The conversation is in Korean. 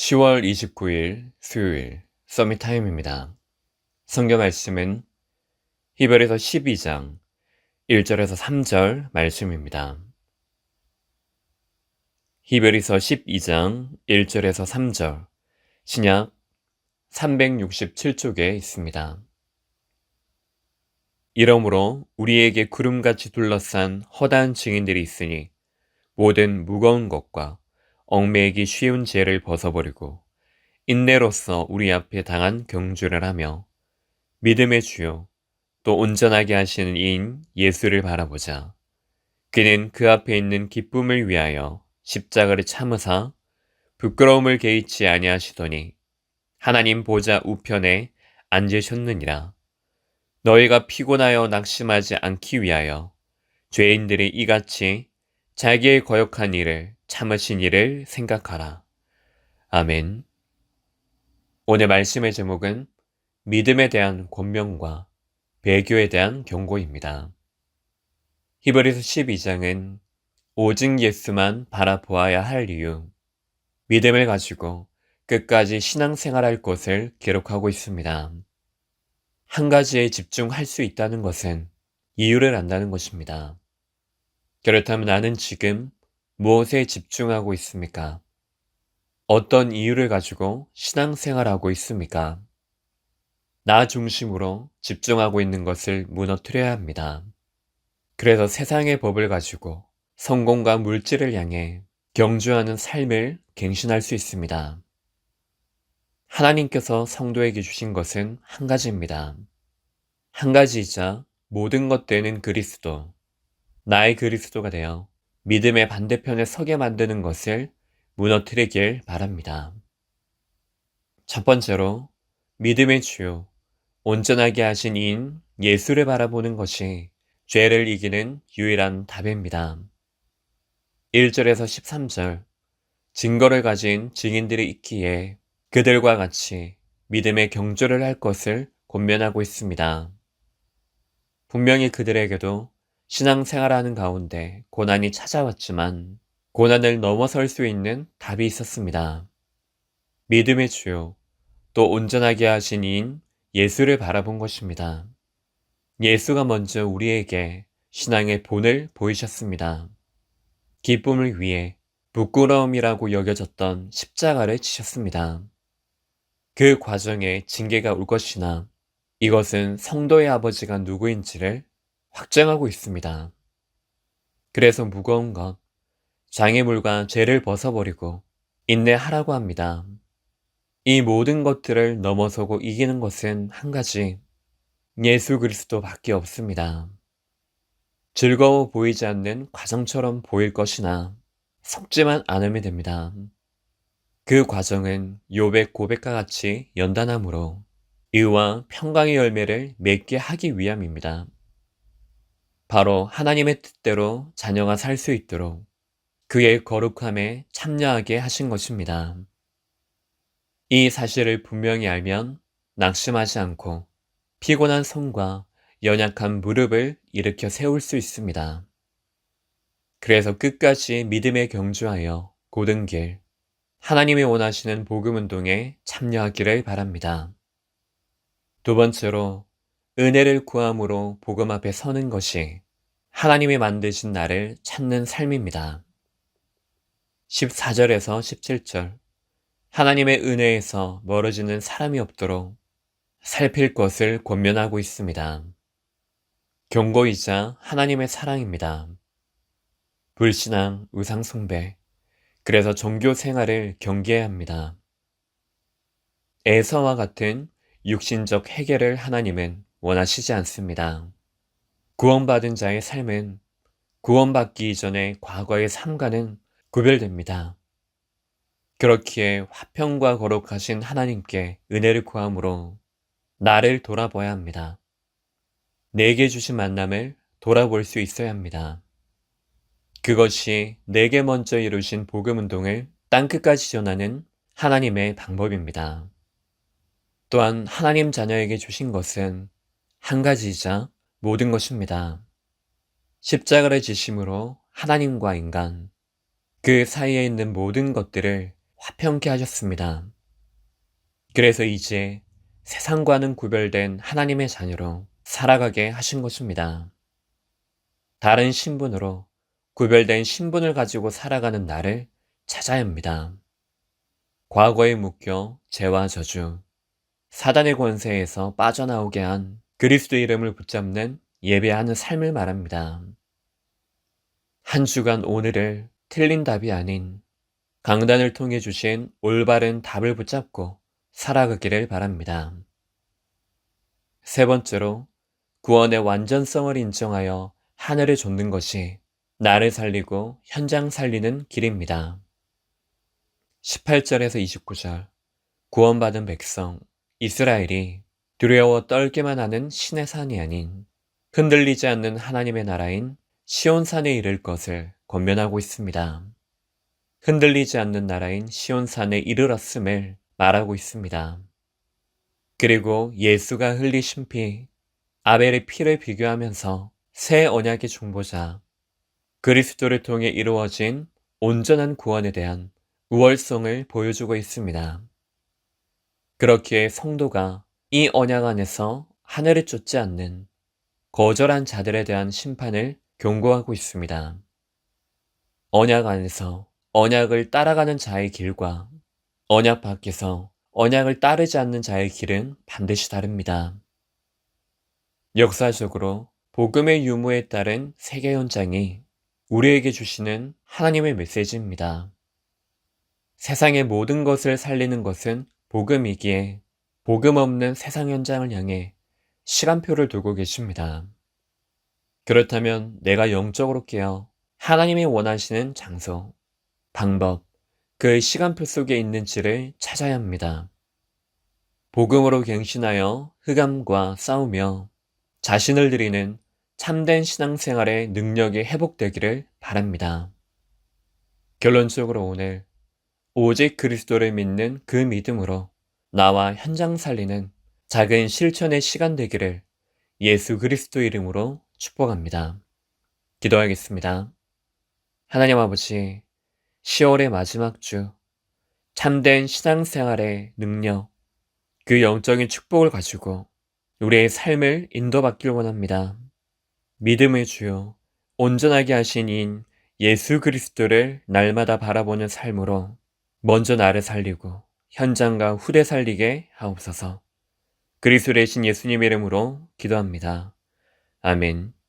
10월 29일 수요일 서밋 타임입니다. 성경 말씀은 히브리서 12장 1절에서 3절 말씀입니다. 히브리서 12장 1절에서 3절 신약 367쪽에 있습니다. 이러므로 우리에게 구름같이 둘러싼 허다한 증인들이 있으니 모든 무거운 것과 얽매이기 쉬운 죄를 벗어버리고 인내로써 우리 앞에 당한 경주를 하며 믿음의 주요 또 온전하게 하시는 이인 예수를 바라보자. 그는 그 앞에 있는 기쁨을 위하여 십자가를 참으사 부끄러움을 개의치 아니하시더니 하나님 보좌 우편에 앉으셨느니라. 너희가 피곤하여 낙심하지 않기 위하여 죄인들이 이같이 자기의 거역한 일을 참으신 일을 생각하라. 아멘. 오늘 말씀의 제목은 믿음에 대한 권면과 배교에 대한 경고입니다. 히브리서 12장은 오직 예수만 바라보아야 할 이유, 믿음을 가지고 끝까지 신앙생활할 것을 기록하고 있습니다. 한 가지에 집중할 수 있다는 것은 이유를 안다는 것입니다. 그렇다면 나는 지금 무엇에 집중하고 있습니까? 어떤 이유를 가지고 신앙생활하고 있습니까? 나 중심으로 집중하고 있는 것을 무너뜨려야 합니다. 그래서 세상의 법을 가지고 성공과 물질을 향해 경주하는 삶을 갱신할 수 있습니다. 하나님께서 성도에게 주신 것은 한 가지입니다. 한 가지이자 모든 것 되는 그리스도, 나의 그리스도가 되어 믿음의 반대편에 서게 만드는 것을 무너뜨리길 바랍니다. 첫 번째로 믿음의 주요, 온전하게 하신 이인 예수를 바라보는 것이 죄를 이기는 유일한 답입니다. 1절에서 13절 증거를 가진 증인들이 있기에 그들과 같이 믿음의 경주를 할 것을 권면하고 있습니다. 분명히 그들에게도 신앙생활하는 가운데 고난이 찾아왔지만 고난을 넘어설 수 있는 답이 있었습니다. 믿음의 주요 또 온전하게 하신 이인 예수를 바라본 것입니다. 예수가 먼저 우리에게 신앙의 본을 보이셨습니다. 기쁨을 위해 부끄러움이라고 여겨졌던 십자가를 지셨습니다. 그 과정에 징계가 올 것이나 이것은 성도의 아버지가 누구인지를 확정하고 있습니다. 그래서 무거운 것, 장애물과 죄를 벗어버리고 인내하라고 합니다. 이 모든 것들을 넘어서고 이기는 것은 한 가지, 예수 그리스도밖에 없습니다. 즐거워 보이지 않는 과정처럼 보일 것이나 속지만 않으면 됩니다. 그 과정은 욥의 고백과 같이 연단함으로 의와 평강의 열매를 맺게 하기 위함입니다. 바로 하나님의 뜻대로 자녀가 살 수 있도록 그의 거룩함에 참여하게 하신 것입니다. 이 사실을 분명히 알면 낙심하지 않고 피곤한 손과 연약한 무릎을 일으켜 세울 수 있습니다. 그래서 끝까지 믿음에 경주하여 고든 길, 하나님이 원하시는 복음운동에 참여하기를 바랍니다. 두 번째로 은혜를 구함으로 복음 앞에 서는 것이 하나님이 만드신 나를 찾는 삶입니다. 14절에서 17절 하나님의 은혜에서 멀어지는 사람이 없도록 살필 것을 권면하고 있습니다. 경고이자 하나님의 사랑입니다. 불신앙, 우상숭배, 그래서 종교 생활을 경계해야 합니다. 에서와 같은 육신적 해결을 하나님은 원하시지 않습니다. 구원받은 자의 삶은 구원받기 이전의 과거의 삶과는 구별됩니다. 그렇기에 화평과 거룩하신 하나님께 은혜를 구함으로 나를 돌아봐야 합니다. 내게 주신 만남을 돌아볼 수 있어야 합니다. 그것이 내게 먼저 이루신 복음운동을 땅끝까지 전하는 하나님의 방법입니다. 또한 하나님 자녀에게 주신 것은 한 가지이자 모든 것입니다. 십자가를 지심으로 하나님과 인간, 그 사이에 있는 모든 것들을 화평케 하셨습니다. 그래서 이제 세상과는 구별된 하나님의 자녀로 살아가게 하신 것입니다. 다른 신분으로 구별된 신분을 가지고 살아가는 나를 찾아야 합니다. 과거에 묶여 죄와 저주, 사단의 권세에서 빠져나오게 한 그리스도 이름을 붙잡는 예배하는 삶을 말합니다. 한 주간 오늘을 틀린 답이 아닌 강단을 통해 주신 올바른 답을 붙잡고 살아가기를 바랍니다. 세 번째로 구원의 완전성을 인정하여 하늘을 좇는 것이 나를 살리고 현장 살리는 길입니다. 18절에서 29절 구원받은 백성 이스라엘이 두려워 떨기만 하는 신의 산이 아닌 흔들리지 않는 하나님의 나라인 시온산에 이를 것을 권면하고 있습니다. 흔들리지 않는 나라인 시온산에 이르렀음을 말하고 있습니다. 그리고 예수가 흘리신 피, 아벨의 피를 비교하면서 새 언약의 중보자, 그리스도를 통해 이루어진 온전한 구원에 대한 우월성을 보여주고 있습니다. 그렇기에 성도가 이 언약 안에서 하늘을 쫓지 않는 거절한 자들에 대한 심판을 경고하고 있습니다. 언약 안에서 언약을 따라가는 자의 길과 언약 밖에서 언약을 따르지 않는 자의 길은 반드시 다릅니다. 역사적으로 복음의 유무에 따른 세계 현장이 우리에게 주시는 하나님의 메시지입니다. 세상의 모든 것을 살리는 것은 복음이기에 복음 없는 세상 현장을 향해 시간표를 두고 계십니다. 그렇다면 내가 영적으로 깨어 하나님이 원하시는 장소, 방법, 그 시간표 속에 있는지를 찾아야 합니다. 복음으로 갱신하여 흑암과 싸우며 자신을 드리는 참된 신앙생활의 능력이 회복되기를 바랍니다. 결론적으로 오늘 오직 그리스도를 믿는 그 믿음으로 나와 현장 살리는 작은 실천의 시간 되기를 예수 그리스도 이름으로 축복합니다. 기도하겠습니다. 하나님 아버지, 10월의 마지막 주, 참된 신앙생활의 능력, 그 영적인 축복을 가지고 우리의 삶을 인도받길 원합니다. 믿음의 주요, 온전하게 하신 인 예수 그리스도를 날마다 바라보는 삶으로 먼저 나를 살리고 현장과 후대 살리게 하옵소서. 그리스도의 신 예수님 이름으로 기도합니다. 아멘.